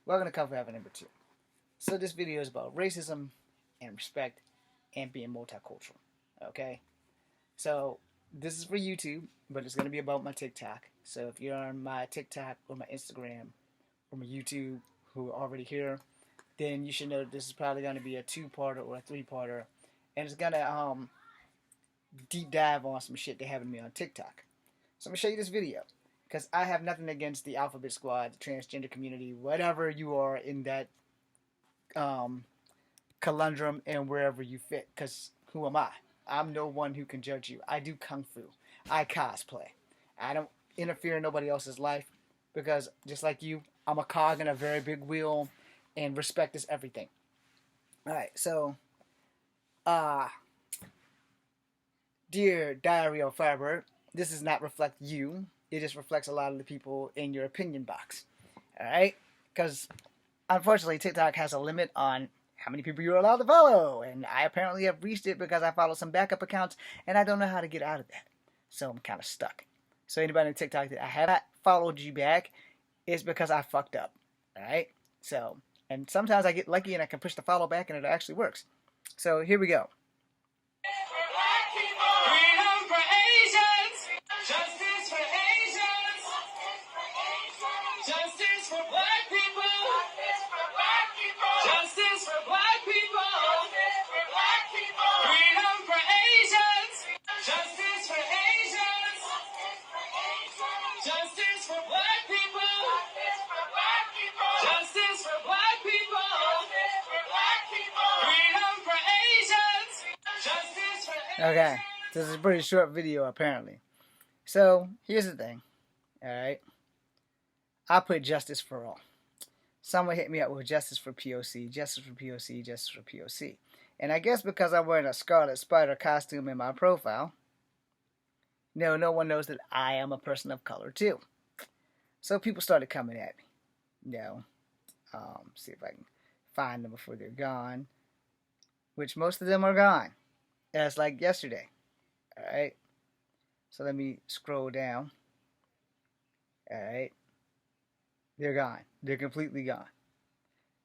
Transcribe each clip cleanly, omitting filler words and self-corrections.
Welcome to Cover Ever number 2. So this video is about racism and respect and being multicultural. Okay? So this is for YouTube, but it's going to be about my TikTok. So if you're on my TikTok or my Instagram or my YouTube who are already here, then you should know that this is probably going to be a 2-parter or a 3-parter. And it's going to deep dive on some shit they having me on TikTok. So I'm going to show you this video. Because I have nothing against the Alphabet Squad, the transgender community, whatever you are in that conundrum and wherever you fit. Because who am I? I'm no one who can judge you. I do Kung Fu. I cosplay. I don't interfere in nobody else's life. Because just like you, I'm a cog in a very big wheel. And respect is everything. Alright, so dear Diary of Firebird, this does not reflect you. It just reflects a lot of the people in your opinion box. Alright? Because, unfortunately, TikTok has a limit on how many people you're allowed to follow. And I apparently have reached it because I follow some backup accounts, and I don't know how to get out of that. So I'm kind of stuck. So anybody on TikTok that I have not followed you back, it's because I fucked up. Alright? So, and sometimes I get lucky and I can push the follow back and it actually works. So, here we go. Justice for black people. Justice for black people. Freedom for Asians. Justice for Asians. Justice for black people. Justice for black people. Freedom for Asians. Justice for Asians. Okay, this is a pretty short video apparently. So, here's the thing. Alright. I put justice for all. Someone hit me up with justice for POC, justice for POC, justice for POC. And I guess because I'm wearing a Scarlet Spider costume in my profile, no one knows that I am a person of color too. So people started coming at me. See if I can find them before they're gone. Which most of them are gone. That's like yesterday. Alright. So let me scroll down. Alright. They're gone. They're completely gone.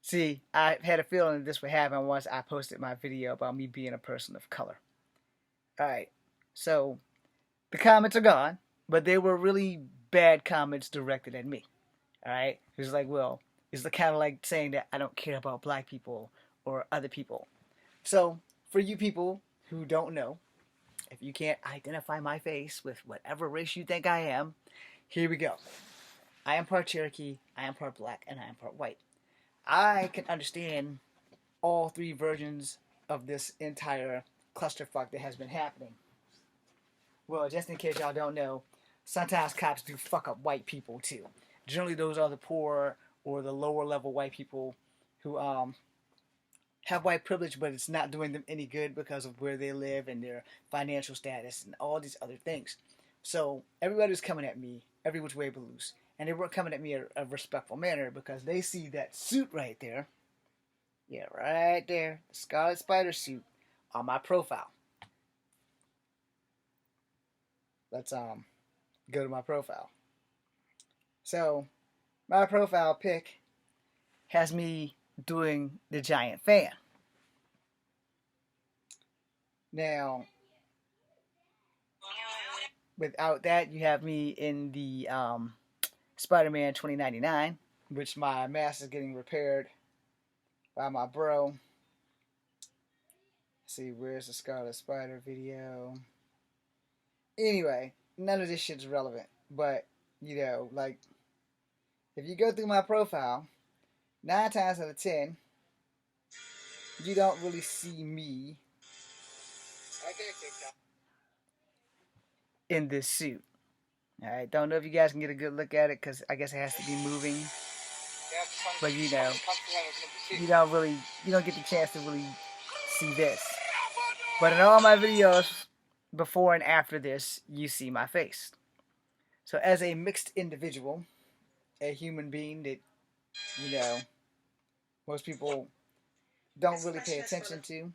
See, I had a feeling that this would happen once I posted my video about me being a person of color. Alright, so the comments are gone, but they were really bad comments directed at me. Alright? It was like, well, it's kind of like saying that I don't care about black people or other people. So, for you people who don't know, if you can't identify my face with whatever race you think I am, here we go. I am part Cherokee, I am part black, and I am part white. I can understand all 3 versions of this entire clusterfuck that has been happening. Well, just in case y'all don't know, sometimes cops do fuck up white people too. Generally those are the poor or the lower level white people who have white privilege, but it's not doing them any good because of where they live and their financial status and all these other things. So everybody was coming at me every which way but loose. And they weren't coming at me in a respectful manner because they see that suit right there. Yeah, right there. The Scarlet Spider suit on my profile. Let's go to my profile. So, my profile pic has me doing the giant fan. Now, without that, you have me in the Spider-Man 2099, which my mask is getting repaired by my bro. Let's see, where's the Scarlet Spider video? Anyway, none of this shit's relevant, but, like, if you go through my profile, 9 times out of 10, you don't really see me in this suit. Alright, don't know if you guys can get a good look at it because I guess it has to be moving. But you don't get the chance to really see this. But in all my videos, before and after this, you see my face. So as a mixed individual, a human being that, most people don't really pay attention to,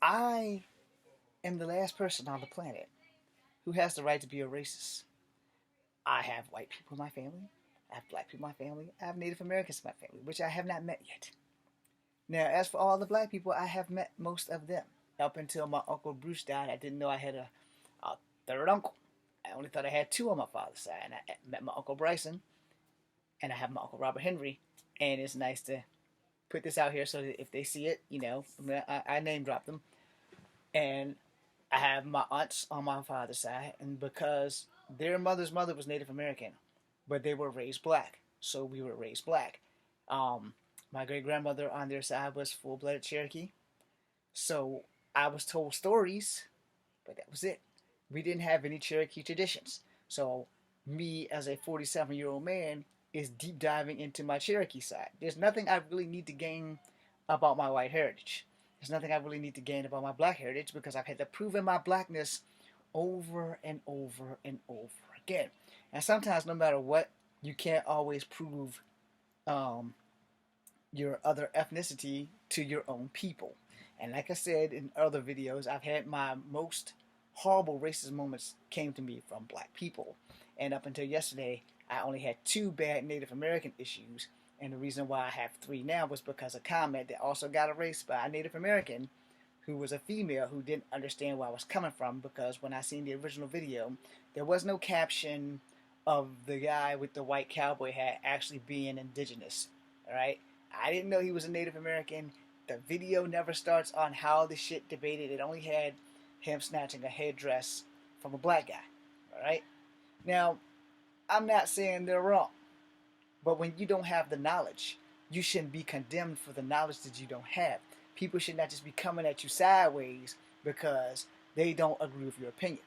I am the last person on the planet who has the right to be a racist. I have white people in my family. I have black people in my family. I have Native Americans in my family, which I have not met yet. Now, as for all the black people, I have met most of them. Up until my Uncle Bruce died, I didn't know I had a third uncle. I only thought I had two on my father's side. And I met my Uncle Bryson, and I have my Uncle Robert Henry. And it's nice to put this out here so that if they see it, I name drop them. And I have my aunts on my father's side, and because their mother's mother was Native American, but they were raised black, so we were raised black. My great grandmother on their side was full blooded Cherokee, so I was told stories, but that was it. We didn't have any Cherokee traditions. So me as a 47-year-old man is deep diving into my Cherokee side. There's nothing I really need to gain about my white heritage. There's nothing I really need to gain about my black heritage because I've had to prove in my blackness over and over and over again. And sometimes, no matter what, you can't always prove um, your other ethnicity to your own people. And like I said in other videos, I've had my most horrible racist moments came to me from black people. And up until yesterday, I only had two bad Native American issues. And the reason why I have three now was because a comment that also got erased by a Native American who was a female who didn't understand where I was coming from, because when I seen the original video, there was no caption of the guy with the white cowboy hat actually being indigenous. Alright? I didn't know he was a Native American. The video never starts on how the shit debated. It only had him snatching a headdress from a black guy. Alright? Now, I'm not saying they're wrong. But when you don't have the knowledge, you shouldn't be condemned for the knowledge that you don't have. People should not just be coming at you sideways because they don't agree with your opinion.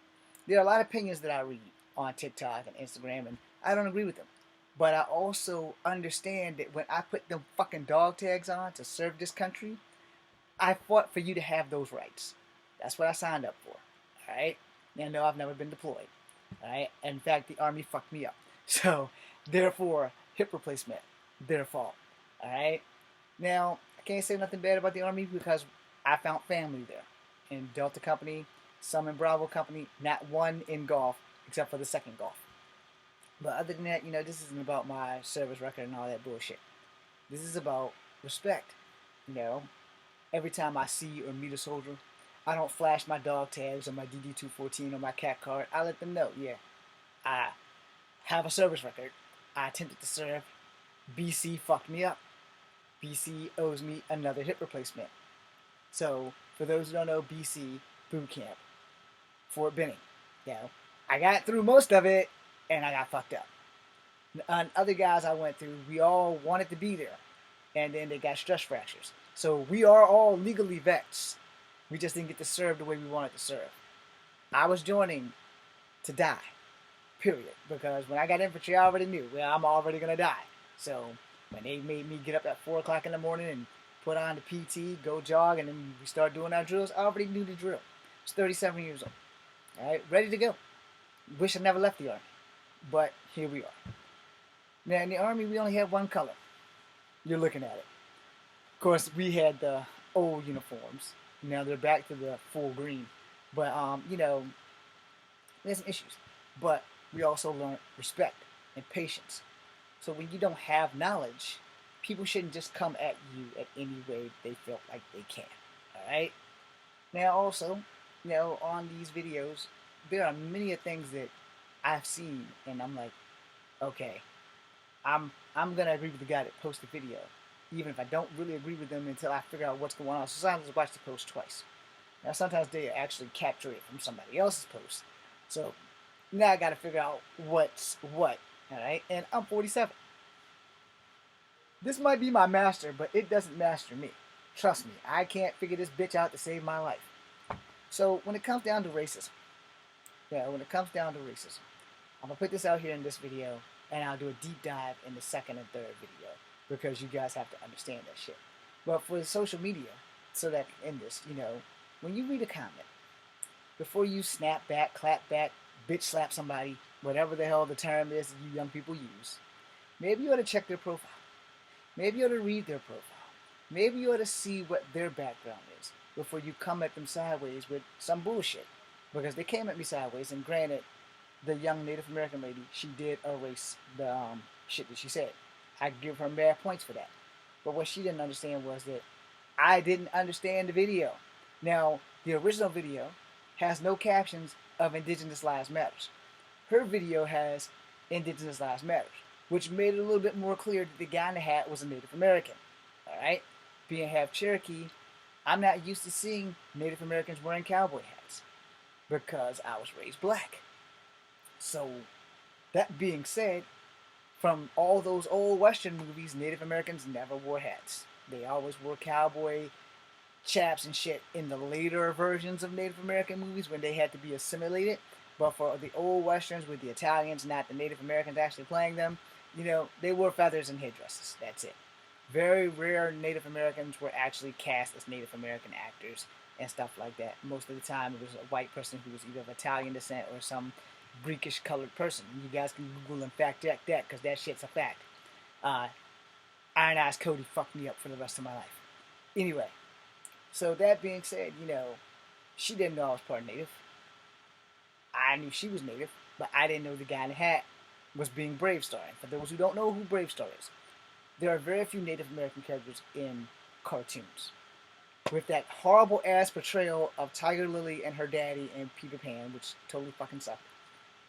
There are a lot of opinions that I read on TikTok and Instagram, and I don't agree with them. But I also understand that when I put them fucking dog tags on to serve this country, I fought for you to have those rights. That's what I signed up for. Alright? Now, no, I've never been deployed. Alright? In fact, the Army fucked me up. So, therefore, hip replacement, their fault. Alright? Now, I can't say nothing bad about the Army because I found family there. In Delta Company, some in Bravo Company, not one in golf, except for the second golf. But other than that, this isn't about my service record and all that bullshit. This is about respect. Every time I see or meet a soldier, I don't flash my dog tags or my DD-214 or my cat card. I let them know, yeah, I have a service record. I attempted to serve. BC fucked me up. BC owes me another hip replacement. So, for those who don't know, BC boot camp, Fort Benning. I got through most of it, and I got fucked up. And other guys I went through, we all wanted to be there, and then they got stress fractures. So we are all legally vets. We just didn't get to serve the way we wanted to serve. I was joining to die. Period. Because when I got infantry, I already knew, well, I'm already going to die. So when they made me get up at 4 o'clock in the morning and put on the PT, go jog, and then we start doing our drills, I already knew the drill. I was 37 years old. Alright, ready to go. Wish I never left the Army. But here we are. Now, in the Army, we only had one color. You're looking at it. Of course, we had the old uniforms. Now they're back to the full green. But, there's some issues. But we also learn respect and patience. So when you don't have knowledge, people shouldn't just come at you at any way they feel like they can. Alright? Now also, on these videos, there are many things that I've seen and I'm like, okay, I'm gonna agree with the guy that posted the video, even if I don't really agree with them until I figure out what's going on. So sometimes I watch the post twice. Now sometimes they actually capture it from somebody else's post. So now I gotta figure out what's what. Alright? And I'm 47. This might be my master, but it doesn't master me. Trust me, I can't figure this bitch out to save my life. So when it comes down to racism, I'm gonna put this out here in this video, and I'll do a deep dive in the second and third video because you guys have to understand that shit. But for social media, so that I can end this, when you read a comment, before you snap back, clap back, bitch slap somebody, whatever the hell the term is that you young people use, maybe you ought to check their profile. Maybe you ought to read their profile. Maybe you ought to see what their background is before you come at them sideways with some bullshit. Because they came at me sideways, and granted, the young Native American lady, she did erase the shit that she said. I give her mad points for that. But what she didn't understand was that I didn't understand the video. Now, the original video has no captions of Indigenous Lives Matters. Her video has Indigenous Lives Matters, which made it a little bit more clear that the guy in the hat was a Native American. Alright? Being half Cherokee, I'm not used to seeing Native Americans wearing cowboy hats because I was raised black. So, that being said, from all those old Western movies, Native Americans never wore hats. They always wore cowboy chaps and shit in the later versions of Native American movies when they had to be assimilated. But for the old Westerns with the Italians, not the Native Americans actually playing them, they wore feathers and headdresses. That's it. Very rare Native Americans were actually cast as Native American actors and stuff like that. Most of the time, it was a white person who was either of Italian descent or some Greekish colored person. You guys can Google and fact check that because that shit's a fact. Iron Eyes Cody fucked me up for the rest of my life. Anyway, so that being said, she didn't know I was part Native. I knew she was Native, but I didn't know the guy in the hat was being Brave Star. And for those who don't know who Brave Star is, there are very few Native American characters in cartoons. With that horrible ass portrayal of Tiger Lily and her daddy in Peter Pan, which totally fucking sucked.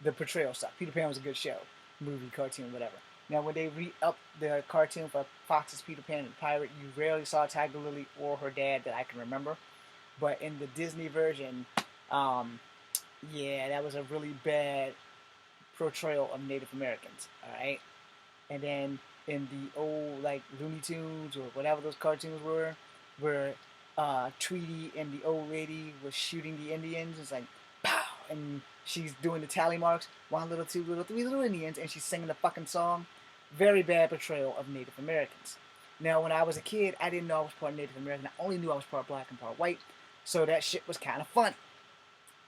The portrayal sucked. Peter Pan was a good show, movie, cartoon, whatever. Now, when they re-upped the cartoon for Fox's Peter Pan and Pirate, you rarely saw Tiger Lily or her dad that I can remember. But in the Disney version, yeah, that was a really bad portrayal of Native Americans, alright? And then in the old, Looney Tunes or whatever those cartoons were, where Tweety and the old lady was shooting the Indians, it's like, pow! And she's doing the tally marks, 1 little, 2 little, 3 little Indians, and she's singing the fucking song. Very bad portrayal of Native Americans. Now, when I was a kid, I didn't know I was part Native American. I only knew I was part black and part white, so that shit was kind of funny.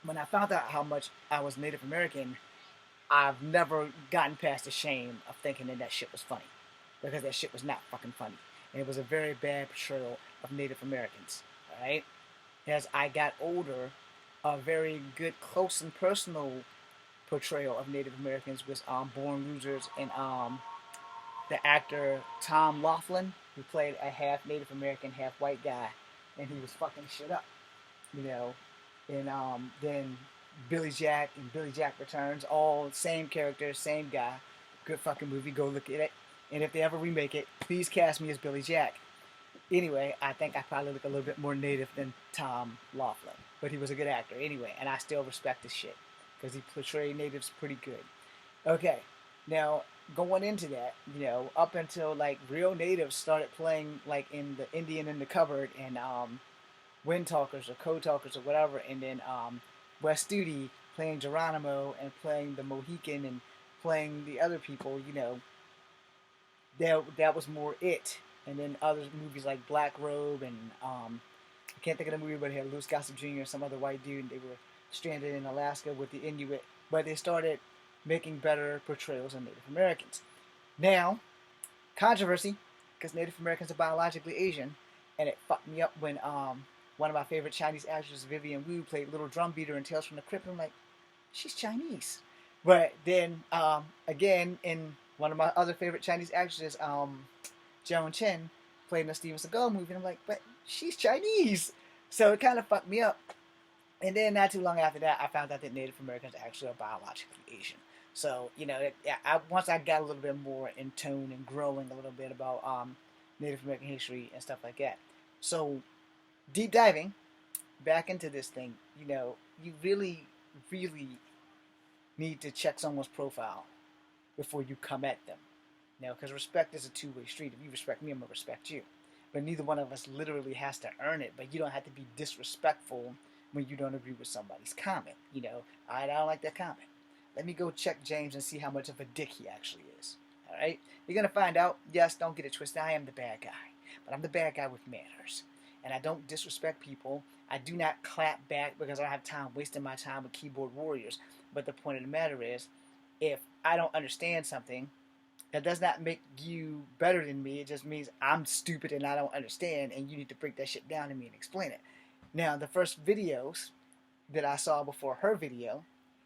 When I found out how much I was Native American, I've never gotten past the shame of thinking that shit was funny. Because that shit was not fucking funny. And it was a very bad portrayal of Native Americans. Alright? As I got older, a very good, close and personal portrayal of Native Americans was Born Losers, and the actor Tom Laughlin, who played a half Native American, half white guy, and he was fucking shit up, And then Billy Jack and Billy Jack Returns, all same character, same guy. Good fucking movie. Go look at it. And if they ever remake it, please cast me as Billy Jack. Anyway, I think I probably look a little bit more native than Tom Laughlin. But he was a good actor anyway, and I still respect his shit. Because he portrayed natives pretty good. Okay, now, going into that, up until, real natives started playing, in the Indian in the Cupboard and, Wind Talkers or Code Talkers or whatever, and then, West Studi playing Geronimo and playing the Mohican and playing the other people, that was more it. And then other movies like Black Robe and I can't think of the movie, but it had Louis Gossett Jr. and some other white dude, and they were stranded in Alaska with the Inuit. But they started making better portrayals of Native Americans. Now, controversy, because Native Americans are biologically Asian, and it fucked me up when one of my favorite Chinese actresses, Vivian Wu, played Little Drum Beater in Tales from the Crypt, and I'm like, she's Chinese. But then, again, in one of my other favorite Chinese actresses, Joan Chen, played in a Steven Seagal movie, and I'm like, but she's Chinese! So it kind of fucked me up. And then not too long after that, I found out that Native Americans actually are biologically Asian. So, once I got a little bit more in tune and growing a little bit about Native American history and stuff like that. So, deep diving back into this thing, you really, really need to check someone's profile before you come at them. Because respect is a two-way street. If you respect me, I'm going to respect you. But neither one of us literally has to earn it. But you don't have to be disrespectful when you don't agree with somebody's comment. I don't like that comment. Let me go check James and see how much of a dick he actually is. Alright? You're going to find out, yes, don't get it twisted, I am the bad guy. But I'm the bad guy with manners. And I don't disrespect people. I do not clap back because I don't have time wasting my time with keyboard warriors. But the point of the matter is, if I don't understand something, that does not make you better than me. It just means I'm stupid and I don't understand, and you need to break that shit down to me and explain it. Now, the first videos that I saw before her video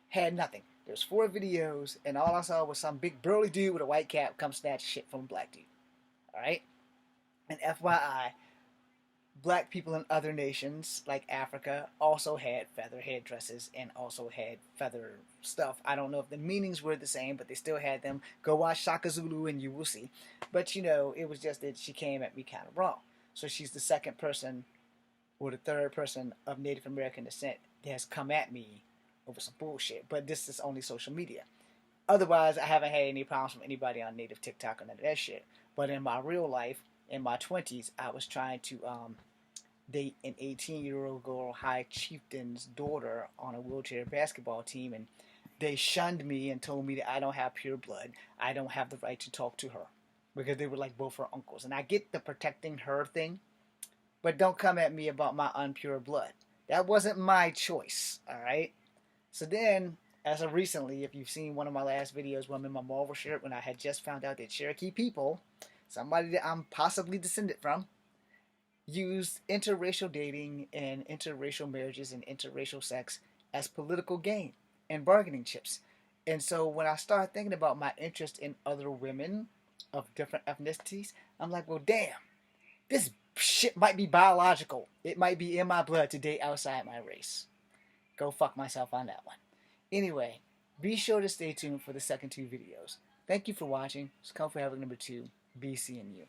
had nothing. There's 4 videos, and all I saw was some big burly dude with a white cap come snatch shit from a black dude. Alright? And FYI, black people in other nations like Africa also had feather headdresses and also had feather stuff. I don't know if the meanings were the same, but they still had them. Go watch Shaka Zulu and you will see. But you know, it was just that she came at me kind of wrong. So she's the second person or the third person of Native American descent that has come at me over some bullshit. But this is only social media. Otherwise, I haven't had any problems from anybody on Native TikTok or none of that shit. But in my real life, in my 20s, I was trying to date an 18-year-old girl, High Chieftain's daughter, on a wheelchair basketball team, and they shunned me and told me that I don't have pure blood. I don't have the right to talk to her because they were like both her uncles. And I get the protecting her thing, but don't come at me about my unpure blood. That wasn't my choice, all right? So then, as of recently, if you've seen one of my last videos where I'm in my Marvel shirt, when I had just found out that Cherokee people, somebody that I'm possibly descended from, used interracial dating and interracial marriages and interracial sex as political gain and bargaining chips. And so when I started thinking about my interest in other women of different ethnicities, I'm like, well, damn, this shit might be biological. It might be in my blood to date outside my race. Go fuck myself on that one. Anyway, be sure to stay tuned for the second 2 videos. Thank you for watching. It's Kung Fu Havoc number 2. Be seeing you.